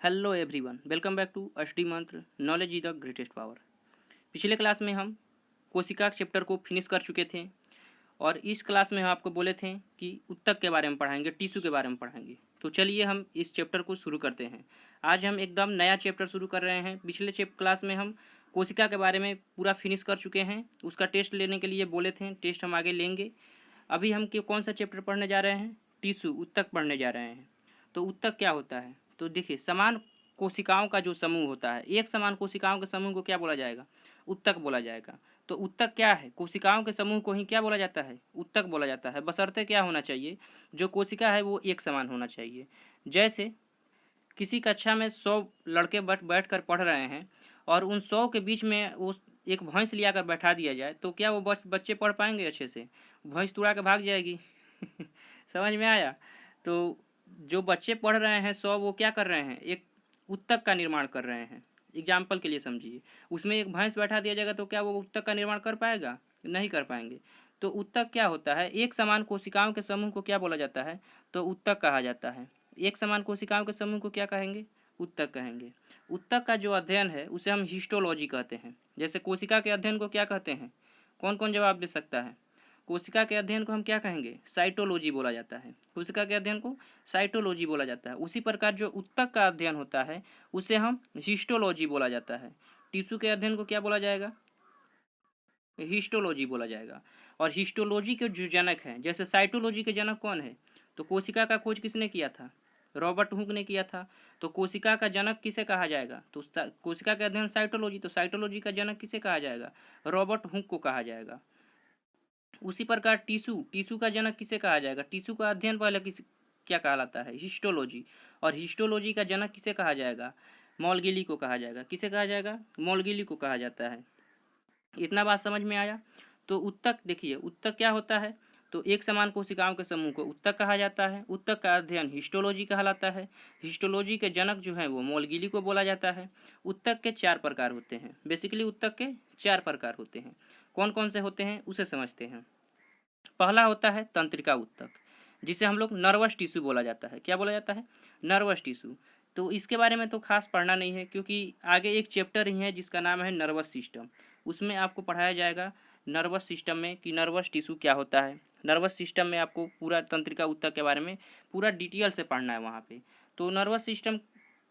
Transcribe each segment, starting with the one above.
Hello everyone, welcome back to Ashti Mantra knowledge is the greatest power. पिछले class में हम कोशिका चैप्टर को फिनिश कर चुके थे और इस क्लास में हम आपको बोले थे कि ऊतक के बारे में पढ़ाएंगे, टिश्यू के बारे में पढ़ाएंगे। तो चलिए हम इस चैप्टर को शुरू करते हैं। आज हम एकदम नया चैप्टर शुरू कर रहे हैं। पिछले क्लास में हम कोशिका के बारे में पूरा फिनिश कर चुके हैं, उसका टेस्ट लेने के लिए बोले थे, टेस्ट हम आगे लेंगे। अभी हम कौन सा चैप्टर पढ़ने जा रहे हैं? टिश्यू, ऊतक पढ़ने जा रहे हैं। तो ऊतक क्या होता है? तो देखिए, समान कोशिकाओं का जो समूह होता है, एक समान कोशिकाओं के समूह को क्या बोला जाएगा? ऊतक बोला जाएगा। तो ऊतक क्या है? कोशिकाओं के समूह को ही क्या बोला जाता है? ऊतक बोला जाता है। बशर्ते क्या होना चाहिए? जो कोशिका है वो एक समान होना चाहिए। जैसे किसी कक्षा में 100 लड़के बैठ कर पढ़ रहे हैं और उन 100 के बीच में वो एक भैंस लिया कर बैठा दिया जाए, तो क्या वो बच्चे पढ़ पाएंगे अच्छे से? भैंस तो उड़ा के भाग जाएगी। समझ में आया? तो जो बच्चे पढ़ रहे हैं 100, वो क्या कर रहे हैं? एक ऊतक का निर्माण कर रहे हैं। एग्जाम्पल के लिए समझिए, उसमें एक भैंस बैठा दिया जाएगा तो क्या वो ऊतक का निर्माण कर पाएगा? नहीं कर पाएंगे। तो ऊतक क्या होता है? एक समान कोशिकाओं के समूह को क्या बोला जाता है? तो ऊतक कहा जाता है। एक समान कोशिकाओं के समूह को क्या कहेंगे? ऊतक कहेंगे। ऊतक का जो अध्ययन है उसे हम हिस्टोलॉजी कहते हैं। जैसे कोशिका के अध्ययन को क्या कहते हैं? कौन कौन जवाब दे सकता है? कोशिका के अध्ययन को हम क्या कहेंगे? साइटोलॉजी बोला जाता है। कोशिका के अध्ययन को साइटोलॉजी बोला जाता है। उसी प्रकार जो ऊतक का अध्ययन होता है उसे हम हिस्टोलॉजी बोला जाता है। टिश्यू के अध्ययन को क्या बोला जाएगा? हिस्टोलॉजी बोला जाएगा। और हिस्टोलॉजी के जो जनक हैं, जैसे साइटोलॉजी के जनक कौन है? तो कोशिका का खोज किसने किया था? रॉबर्ट हुक ने किया था। तो कोशिका का जनक किसे कहा जाएगा? तो कोशिका का अध्ययन साइटोलॉजी, तो साइटोलॉजी का जनक किसे कहा जाएगा? रॉबर्ट हुक को कहा जाएगा। उसी प्रकार टिश्यू का जनक किसे कहा जाएगा? टिश्यू का अध्ययन पहले क्या कहलाता है? हिस्टोलॉजी। और हिस्टोलॉजी का जनक किसे कहा जाएगा? मॉलगिली को कहा जाएगा। किसे कहा जाएगा? मॉलगिली को कहा जाता है। इतना बात समझ में आया? तो ऊतक देखिए, ऊतक क्या होता है? तो एक समान कोशिकाओं के समूह को ऊतक कहा जाता है। ऊतक का अध्ययन हिस्टोलॉजी कहलाता है। हिस्टोलॉजी के जनक जो है वो मॉलगिली को बोला जाता है। ऊतक के 4 प्रकार होते हैं। बेसिकली ऊतक के 4 प्रकार होते हैं। कौन कौन से होते हैं उसे समझते हैं। पहला होता है तंत्रिका ऊतक, जिसे हम लोग नर्वस टिश्यू बोला जाता है। क्या बोला जाता है? Nervous tissue. तो इसके बारे में तो खास पढ़ना नहीं है, क्योंकि आगे एक चैप्टर ही है जिसका नाम है नर्वस सिस्टम। उसमें आपको पढ़ाया जाएगा नर्वस सिस्टम में कि नर्वस टिश्यू क्या होता है। नर्वस सिस्टम में आपको पूरा तंत्रिका ऊतक के बारे में पूरा डिटेल से पढ़ना है वहाँ पे। तो नर्वस सिस्टम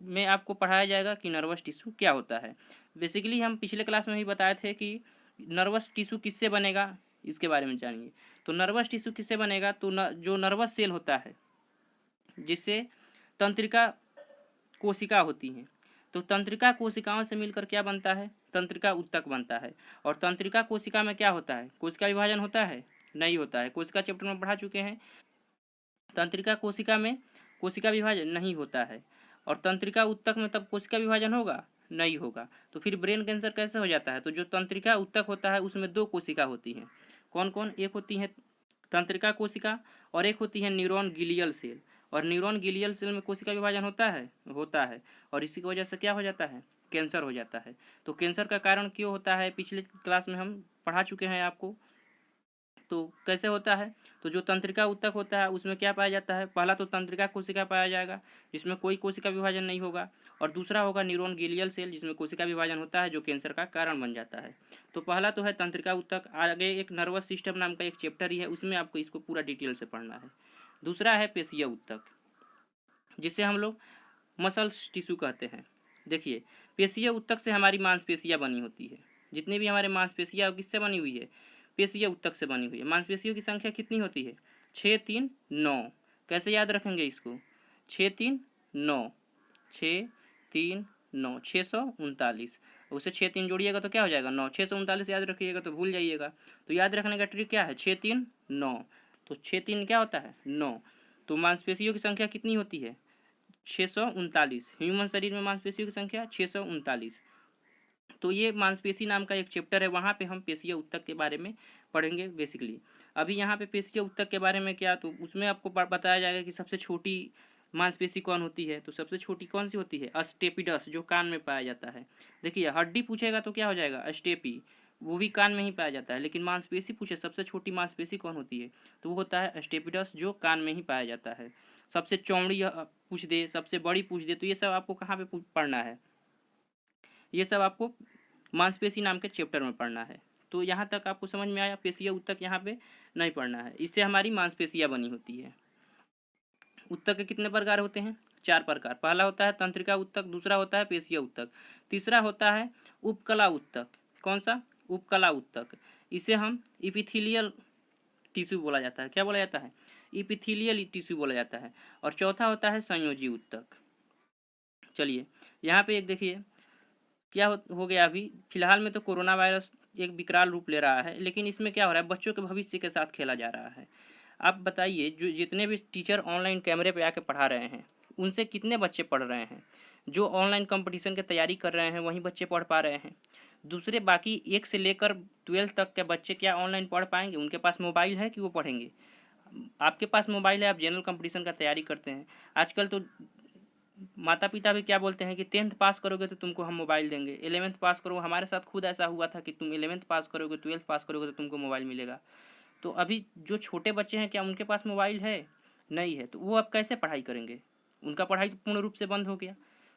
में आपको पढ़ाया जाएगा कि नर्वस टिश्यू क्या होता है। बेसिकली हम पिछले क्लास में ही बताए थे कि नर्वस टिश्यू किससे बनेगा, इसके बारे में जानिए। तो नर्वस टिश्यू किससे बनेगा? तो जो नर्वस सेल होता है, जिससे तंत्रिका कोशिका होती हैं, तो तंत्रिका कोशिकाओं से मिलकर क्या बनता है? तंत्रिका ऊतक बनता है। और तंत्रिका कोशिका में क्या होता है? कोशिका विभाजन होता है? नहीं होता है। कोशिका चैप्टर में पढ़ा चुके हैं। तंत्रिका कोशिका में कोशिका विभाजन नहीं होता है। और तंत्रिका ऊतक में तब कोशिका विभाजन होगा? नहीं होगा। तो फिर ब्रेन कैंसर कैसे हो जाता है? तो जो तंत्रिका ऊतक होता है उसमें 2 कोशिका होती हैं। कौन कौन? एक होती है तंत्रिका कोशिका और एक होती है न्यूरॉन गिलियल सेल। और न्यूरॉन गिलियल सेल में कोशिका विभाजन होता है? होता है। और इसी की वजह से क्या हो जाता है? कैंसर हो जाता है। तो कैंसर का कारण क्यों होता है? पिछले क्लास में हम पढ़ा चुके हैं आपको। तो कैसे होता है? तो जो तंत्रिका ऊतक होता है उसमें क्या पाया जाता है? पहला तो तंत्रिका कोशिका पाया जाएगा, जिसमें कोई कोशिका विभाजन नहीं होगा। और दूसरा होगा न्यूरॉन गिलियल सेल, जिसमें कोशिका विभाजन होता है, जो कैंसर का कारण बन जाता है। तो पहला तो है तंत्रिका ऊतक। आगे एक नर्वस सिस्टम नाम का एक चैप्टर ही है, उसमें आपको इसको पूरा डिटेल से पढ़ना है। दूसरा है पेशीय ऊतक, जिसे हम लोग मसल्स टिश्यू कहते हैं। देखिए, पेशीय ऊतक से हमारी मांसपेशियाँ बनी होती है। जितनी भी हमारे मांसपेशियाँ किससे बनी हुई है? पेशीय ऊतक से बनी हुई है। मांसपेशियों की संख्या कितनी होती है? 6 3 9। कैसे याद रखेंगे इसको? 6 3 9, 6 3 9, 639। उसे 6 3 जोड़िएगा तो क्या हो जाएगा? 9। 639 याद रखिएगा तो भूल जाइएगा। तो याद रखने का ट्रिक क्या है? 6 3 9। तो 6 3 क्या होता है? 9। तो मांसपेशियों की संख्या कितनी होती है? 639। ह्यूमन शरीर में मांसपेशियों की संख्या 639। तो ये मांसपेशी नाम का एक चैप्टर है, वहाँ पे हम पेशीय ऊतक के बारे में पढ़ेंगे बेसिकली। अभी यहाँ पे पेशीय ऊतक के बारे में क्या, तो उसमें आपको बताया जाएगा कि सबसे छोटी मांसपेशी कौन होती है। तो सबसे छोटी कौन सी होती है? अस्टेपिडस, जो कान में पाया जाता है। देखिए, हड्डी पूछेगा तो क्या हो जाएगा? अस्टेपी, वो भी कान में ही पाया जाता है। लेकिन मांसपेशी पूछे सबसे छोटी मांसपेशी कौन होती है, तो वो होता है अस्टेपिडस, जो कान में ही पाया जाता है। सबसे चौड़ी पूछ दे, सबसे बड़ी पूछ दे, तो ये सब आपको कहाँ पे पढ़ना है, ये सब आपको मांसपेशी नाम के चैप्टर में पढ़ना है। तो यहाँ तक आपको समझ में आया, पेशीय ऊतक यहाँ पे नहीं पढ़ना है, इससे हमारी मांसपेशियाँ बनी होती है। ऊतक के कितने प्रकार होते हैं? 4 प्रकार। पहला होता है तंत्रिका ऊतक, दूसरा होता है पेशीय ऊतक, तीसरा होता है उपकला ऊतक। कौन सा? उपकला ऊतक। इसे हम इपिथीलियल टिश्यू बोला जाता है। क्या बोला जाता है? इपिथीलियल टिश्यू बोला जाता है। और चौथा होता है संयोजी ऊतक। चलिए यहाँ पे एक देखिए क्या हो गया, अभी फिलहाल में तो कोरोना वायरस एक विकराल रूप ले रहा है, लेकिन इसमें क्या हो रहा है, बच्चों के भविष्य के साथ खेला जा रहा है। आप बताइए, जो जितने भी टीचर ऑनलाइन कैमरे पे आके पढ़ा रहे हैं, उनसे कितने बच्चे पढ़ रहे हैं? जो ऑनलाइन कंपटीशन की तैयारी कर रहे हैं वहीं बच्चे पढ़ पा रहे हैं। दूसरे बाकी 1 से लेकर 12 तक के बच्चे क्या ऑनलाइन पढ़ पाएंगे? उनके पास मोबाइल है कि वो पढ़ेंगे? आपके पास मोबाइल है, आप जनरल कंपटीशन का तैयारी करते हैं। आजकल तो माता पिता भी क्या बोलते हैं कि 10th पास करोगे तो तुमको हम मोबाइल देंगे, 11th पास करो। हमारे साथ खुद ऐसा हुआ था कि तुम 11th पास करोगे, 12th पास करोगे तो तुमको मोबाइल मिलेगा। तो अभी जो छोटे बच्चे हैं, क्या उनके पास मोबाइल है? नहीं है। तो वो अब कैसे पढ़ाई करेंगे? उनका पढ़ाई तो पूर्ण रूप से बंद हो गया।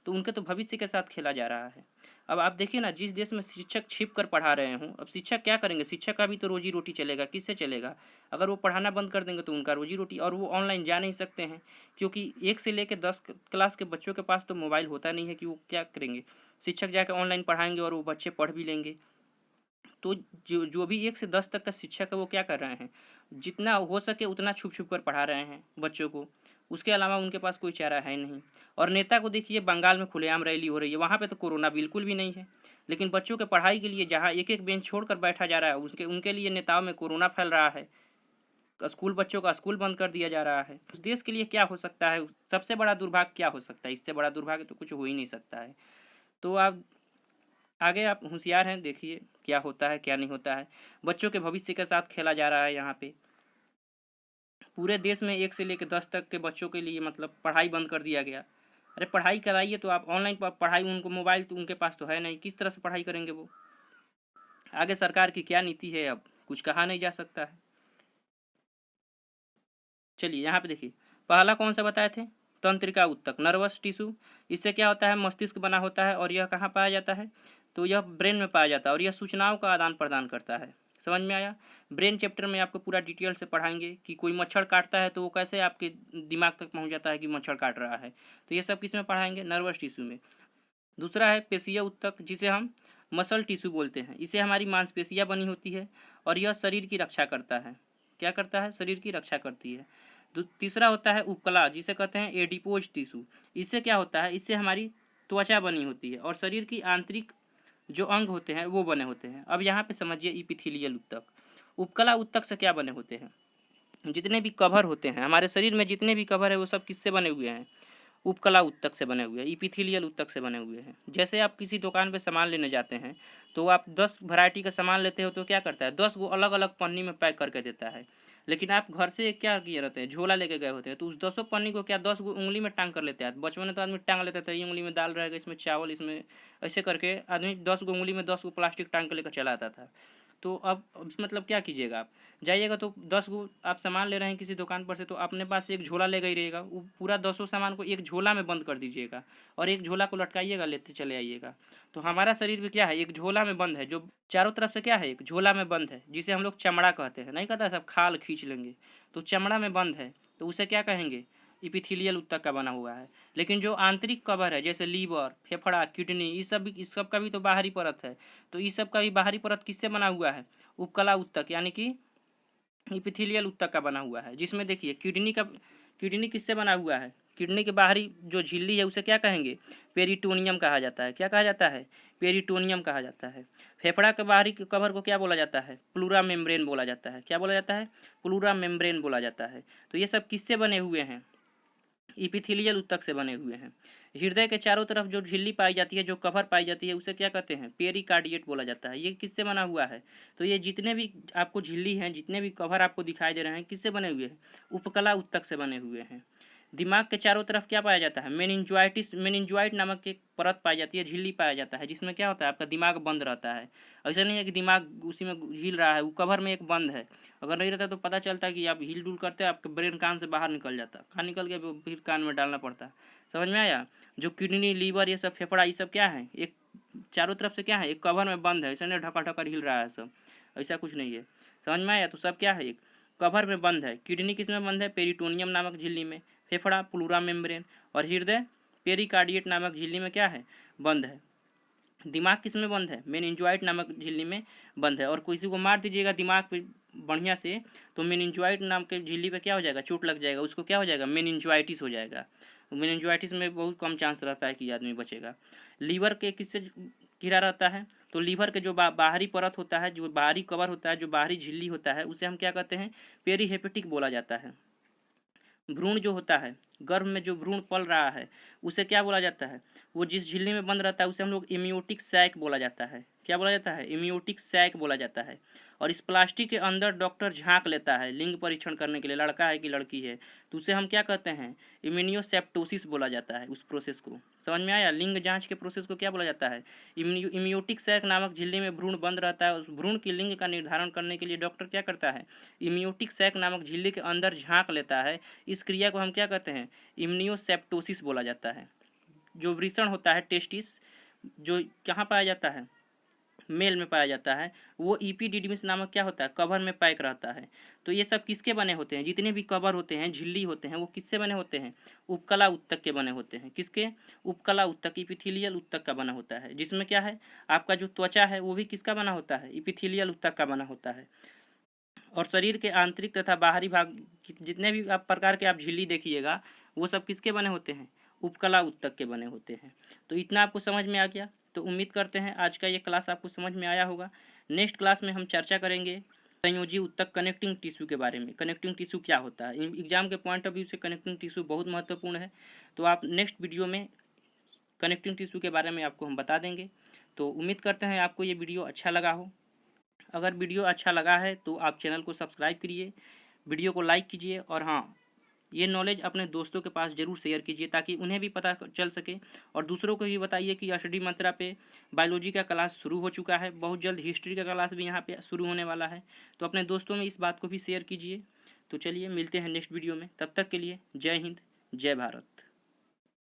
तो उनके तो भविष्य के साथ खेला जा रहा है। अब आप देखिए ना, जिस देश में शिक्षक छिप कर पढ़ा रहे हों, अब शिक्षक क्या करेंगे? शिक्षक का भी तो रोजी रोटी चलेगा, किससे चलेगा? अगर वो पढ़ाना बंद कर देंगे तो उनका रोजी रोटी, और वो ऑनलाइन जा नहीं सकते हैं, क्योंकि 1 से लेकर 10 क्लास के बच्चों के पास तो मोबाइल होता नहीं है कि वो क्या करेंगे। शिक्षक जाकर ऑनलाइन पढ़ाएंगे और वो बच्चे पढ़ भी लेंगे। तो जो जो भी 1 से 10 तक का शिक्षक है वो क्या कर रहे हैं? जितना हो सके उतना छुप छुप कर पढ़ा रहे हैं बच्चों को। उसके अलावा उनके पास कोई चारा है नहीं। और नेता को देखिए, बंगाल में खुलेआम रैली हो रही है, वहाँ पे तो कोरोना बिल्कुल भी नहीं है, लेकिन बच्चों के पढ़ाई के लिए जहाँ एक एक बेंच छोड़कर बैठा जा रहा है, उसके उनके लिए नेताओं में कोरोना फैल रहा है। स्कूल बच्चों का स्कूल बंद कर दिया जा रहा है। उस देश के लिए क्या हो सकता है? सबसे बड़ा दुर्भाग्य क्या हो सकता है? इससे बड़ा दुर्भाग्य तो कुछ हो ही नहीं सकता है। तो आप आगे आप होशियार हैं, देखिए क्या होता है क्या नहीं होता है। बच्चों के भविष्य के साथ खेला जा रहा है। यहाँ पे पूरे देश में 1 से लेकर 10 तक के बच्चों के लिए मतलब पढ़ाई बंद कर दिया गया। अरे पढ़ाई कराइए तो आप ऑनलाइन पढ़ाई, उनको मोबाइल तो उनके पास तो है नहीं, किस तरह से पढ़ाई करेंगे वो? आगे सरकार की क्या नीति है अब कुछ कहा नहीं जा सकता है। चलिए यहाँ पे देखिए, पहला कौन सा बताए थे? तंत्रिका ऊतक, नर्वस टिश्यू। इससे क्या होता है? मस्तिष्क बना होता है, और यह कहाँ पाया जाता है? तो यह ब्रेन में पाया जाता है, और यह सूचनाओं का आदान प्रदान करता है। समझ में आया? ब्रेन चैप्टर में आपको पूरा डिटेल से पढ़ाएंगे कि कोई मच्छर काटता है तो वो कैसे आपके दिमाग तक पहुँच जाता है कि मच्छर काट रहा है। तो ये सब किस में पढ़ाएंगे? नर्वस टिश्यू में। दूसरा है पेशीय ऊतक, जिसे हम मसल टिश्यू बोलते हैं। इसे हमारी मांसपेशियाँ बनी होती है, और यह शरीर की रक्षा करता है। क्या करता है? शरीर की रक्षा करती है। तीसरा होता है उपकला, जिसे कहते हैं एडिपोज टिश्यू। इससे क्या होता है? इससे हमारी त्वचा बनी होती है, और शरीर की आंतरिक जो अंग होते हैं वो बने होते हैं। अब यहाँ पे समझिए इपिथीलियल ऊतक। उपकला ऊतक से क्या बने होते हैं? जितने भी कवर होते हैं हमारे शरीर में, जितने भी कवर है वो सब किससे बने हुए हैं? उपकला ऊतक से बने हुए हैं, इपिथीलियल ऊतक से बने हुए हैं। जैसे आप किसी दुकान पे सामान लेने जाते हैं, तो आप 10 वैरायटी का सामान लेते हो, तो क्या करता है? 10 गो अलग अलग पन्नी में पैक करके देता है। लेकिन आप घर से क्या किए रहते हैं? झोला लेके गए होते हैं, तो उस 10 पन्नी को क्या 10 गो उंगली में टांग कर लेते हैं? बचपन में तो आदमी टांग लेता था, ये उंगली में दाल रहेगा, इसमें चावल, इसमें ऐसे करके आदमी 10 गो उंगली में 10 गो प्लास्टिक टांग के लेकर चला आता था। तो अब मतलब क्या कीजिएगा? आप जाइएगा तो 10 गो आप सामान ले रहे हैं किसी दुकान पर से, तो अपने पास एक झोला लेगा ही रहेगा, वो पूरा 10 सामान को एक झोला में बंद कर दीजिएगा, और एक झोला को लटकाइएगा, लेते चले आइएगा। तो हमारा शरीर भी क्या है? एक झोला में बंद है, जो चारों तरफ से क्या है? एक झोला में बंद है, जिसे हम लोग चमड़ा कहते हैं। नहीं कहता है सब खाल खींच लेंगे, तो चमड़ा में बंद है, तो उसे क्या कहेंगे? इपिथीलियल ऊतक का बना हुआ है। लेकिन जो आंतरिक कवर है, जैसे लीवर, फेफड़ा, किडनी, इस सब का भी तो बाहरी परत है। तो इस सब का भी बाहरी परत किससे बना हुआ है? उपकला ऊतक यानी कि इपिथीलियल ऊतक का बना हुआ है। जिसमें देखिए किडनी किससे बना हुआ है? किडनी के बाहरी जो झिल्ली है उसे क्या कहेंगे? पेरिटोनियम कहा जाता है। क्या कहा जाता है? पेरिटोनियम कहा जाता है। फेफड़ा के बाहरी कवर को क्या बोला जाता है? प्लूरा मेम्ब्रेन बोला जाता है। क्या बोला जाता है? प्लूरा मेम्ब्रेन बोला जाता है। तो ये सब किससे बने हुए हैं? इपिथीलियल ऊतक से बने हुए हैं। हृदय के चारों तरफ जो झिल्ली पाई जाती है, जो कवर पाई जाती है, उसे क्या कहते हैं? पेरिकार्डिएट बोला जाता है। ये किससे बना हुआ है? तो ये जितने भी आपको झिल्ली हैं, जितने भी कवर आपको दिखाई दे रहे हैं, किससे बने हुए हैं? उपकला ऊतक से बने हुए हैं। दिमाग के चारों तरफ क्या पाया जाता है? मेनिंजोइट नामक एक परत पाई जाती है, झिल्ली पाया जाता है, जिसमें क्या होता है आपका दिमाग बंद रहता है। ऐसा नहीं है कि दिमाग उसी में हिल रहा है, वो कवर में एक बंद है। अगर नहीं रहता तो पता चलता है कि आप हिल डुल करते हैं, आपके ब्रेन कान से बाहर निकल जाता, कान निकल के फिर कान में डालना पड़ता। समझ में आया? जो किडनी, लीवर, ये सब फेफड़ा, ये सब क्या है? एक चारों तरफ से क्या है? एक कवर में बंद है, ऐसा नहीं ढका ढका हिल रहा है सब, ऐसा कुछ नहीं है। समझ में आया? तो सब क्या है? एक कवर में बंद है। किडनी किस में बंद है? पेरिटोनियम नामक झिल्ली में। फेफड़ा प्लूरा मेम्ब्रेन, और हृदय पेरिकार्डियट नामक झिल्ली में क्या है? बंद है। दिमाग किस में बंद है? मेनिंजोइट नामक झिल्ली में बंद है। और किसी को मार दीजिएगा दिमाग पे बढ़िया से, तो मेनिंजोइट नाम के झिल्ली पे क्या हो जाएगा? चोट लग जाएगा, उसको क्या हो जाएगा? मेनिंजोइटिस हो जाएगा। मेनिंजोइटिस में बहुत कम चांस रहता है कि आदमी बचेगा। लीवर के किससे घिरा रहता है? तो लीवर के जो बाहरी परत होता है, जो बाहरी कवर होता है, जो बाहरी झिल्ली होता है, उसे हम क्या कहते हैं? पेरीहेपेटिक बोला जाता है। भ्रूण जो होता है, गर्भ में जो भ्रूण पल रहा है, उसे क्या बोला जाता है? वो जिस झिल्ली में बंद रहता है उसे हम लोग इम्यूटिक सैक बोला जाता है। क्या बोला जाता है? इम्यूटिक सैक बोला जाता है। और इस प्लास्टिक के अंदर डॉक्टर झांक लेता है लिंग परीक्षण करने के लिए, लड़का है कि लड़की है, तो उसे हम क्या कहते हैं? इम्यूनियोसेप्टोसिस बोला जाता है उस प्रोसेस को। समझ में आया? लिंग जांच के प्रोसेस को क्या बोला जाता है? इम्यूटिक सैक नामक झिल्ली में भ्रूण बंद रहता है। उस भ्रूण की लिंग का निर्धारण करने के लिए डॉक्टर क्या करता है? इम्यूटिक सैक नामक झिल्ली के अंदर झांक लेता है। इस क्रिया को हम क्या कहते हैं? इम्नियोसेप्टोसिस बोला जाता है। जो वृषण होता है, टेस्टिस, जो कहाँ पाया जाता है? मेल में पाया जाता है। वो इपीडिडमिस नामक क्या होता है? कवर में पैक रहता है। तो ये सब किसके बने होते हैं? जितने भी कवर होते हैं, झिल्ली होते हैं, वो किससे बने होते हैं? उपकला उत्तक के बने होते हैं। किसके? उपकला उत्तक, इपिथेलियल उत्तक का बना होता है। जिसमें क्या है? आपका जो त्वचा है वो भी किसका बना होता है? इपिथेलियल उत्तक का बना होता है। और शरीर के आंतरिक तथा बाहरी भाग जितने भी आप प्रकार के आप झिल्ली देखिएगा, वो सब किसके बने होते हैं? उपकला उत्तक के बने होते हैं। तो इतना आपको समझ में आ गया। तो उम्मीद करते हैं आज का ये क्लास आपको समझ में आया होगा। नेक्स्ट क्लास में हम चर्चा करेंगे संयोजी उत्तक कनेक्टिंग टिश्यू के बारे में। कनेक्टिंग टिश्यू क्या होता है? एग्जाम के पॉइंट ऑफ व्यू से कनेक्टिंग टिश्यू बहुत महत्वपूर्ण है। तो आप नेक्स्ट वीडियो में कनेक्टिंग टिश्यू के बारे में आपको हम बता देंगे। तो उम्मीद करते हैं आपको ये वीडियो अच्छा लगा हो। अगर वीडियो अच्छा लगा है तो आप चैनल को सब्सक्राइब करिए, वीडियो को लाइक कीजिए, और हाँ, ये नॉलेज अपने दोस्तों के पास ज़रूर शेयर कीजिए ताकि उन्हें भी पता चल सके। और दूसरों को भी बताइए कि स्टडी मंत्रा पे बायोलॉजी का क्लास शुरू हो चुका है। बहुत जल्द हिस्ट्री का क्लास भी यहाँ पे शुरू होने वाला है। तो अपने दोस्तों में इस बात को भी शेयर कीजिए। तो चलिए मिलते हैं नेक्स्ट वीडियो में, तब तक के लिए जय हिंद, जय भारत।